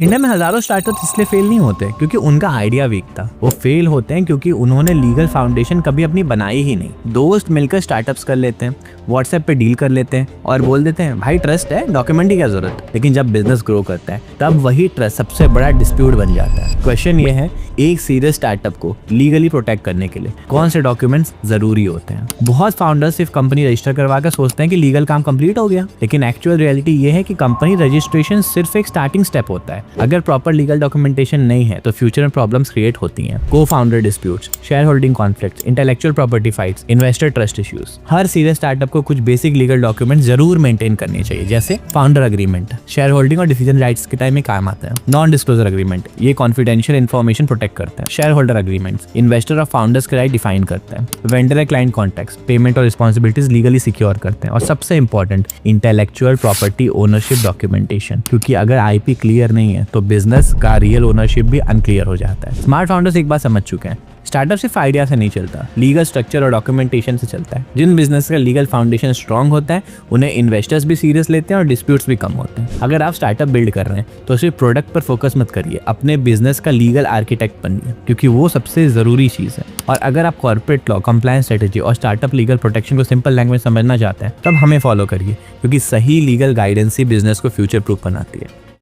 India में हजारों startups इसलिए फेल नहीं होते क्योंकि उनका आइडिया वीक था। वो फेल होते हैं क्योंकि उन्होंने लीगल फाउंडेशन कभी अपनी बनाई ही नहीं। दोस्त मिलकर स्टार्टअप्स कर लेते हैं, व्हाट्सएप पे डील कर लेते हैं और बोल देते हैं भाई ट्रस्ट है, डॉक्यूमेंट की क्या जरूरत। लेकिन जब बिजनेस ग्रो करता है तब वही ट्रस्ट सबसे बड़ा डिस्प्यूट बन जाता है। क्वेश्चन ये है, एक सीरियस स्टार्टअप को लीगली प्रोटेक्ट करने के लिए कौन से डॉक्यूमेंट्स जरूरी होते हैं। बहुत फाउंडर्स सिर्फ कंपनी रजिस्टर करवा कर सोचते हैं कि लीगल काम कंप्लीट हो गया, लेकिन एक्चुअल रियलिटी ये है कि कंपनी रजिस्ट्रेशन सिर्फ एक स्टार्टिंग स्टेप होता है। अगर प्रॉपर लीगल डॉक्यूमेंटेशन नहीं है तो फ्यूचर में प्रॉब्लम्स क्रिएट होती हैं। को founder disputes, share holding conflicts, intellectual property fights, investor trust issues. हर सीरियस स्टार्टअप को कुछ बेसिक लीगल डॉक्यूमेंट जरूर मेंटेन करनी चाहिए, जैसे फाउंडर अग्रीमेंट, शेयर होल्डिंग और डिसीजन राइट्स के टाइम में काम आता है। नॉन डिस्क्लोजर अग्रीमेंट, ये कॉन्फिडेंशियल इन्फॉर्मेशन प्रोटेक्ट करता है। शेयर होल्डर अग्रीमेंट्स, इन्वेस्टर और फाउंडर्स के राइट डिफाइन करता है। Vendor and client contracts, payment और रिस्पॉन्सिबिलिटीज लीगली सिक्योर करते हैं। और सबसे important, intellectual property ownership documentation, क्योंकि अगर आईपी क्लियर नहीं है तो बिजनेस का रियल ओनरशिप भी अनक्लियर हो जाता है। स्मार्ट फाउंडर्स एक बात समझ चुके हैं, स्टार्टअप सिर्फ आइडिया से नहीं चलता, लीगल स्ट्रक्चर और डॉक्यूमेंटेशन से चलता है। जिन बिजनेस का लीगल फाउंडेशन स्ट्रांग होता है उन्हें इन्वेस्टर्स भी सीरियस लेते हैं और डिस्प्यूट्स भी कम होते हैं। अगर आप स्टार्टअप बिल्ड कर रहे हैं तो सिर्फ प्रोडक्ट पर फोकस मत करिए, अपने बिजनेस का लीगल आर्किटेक्ट बनिए, क्योंकि वो सबसे जरूरी चीज है। और अगर आप कॉर्पोरेट लॉ, कंप्लायंस स्ट्रेटेजी और स्टार्टअप लीगल प्रोटेक्शन को सिंपल लैंग्वेज समझना चाहते हैं तब हमें फॉलो करिए, क्योंकि सही लीगल गाइडेंस ही बिजनेस को फ्यूचर प्रूफ बनाती है।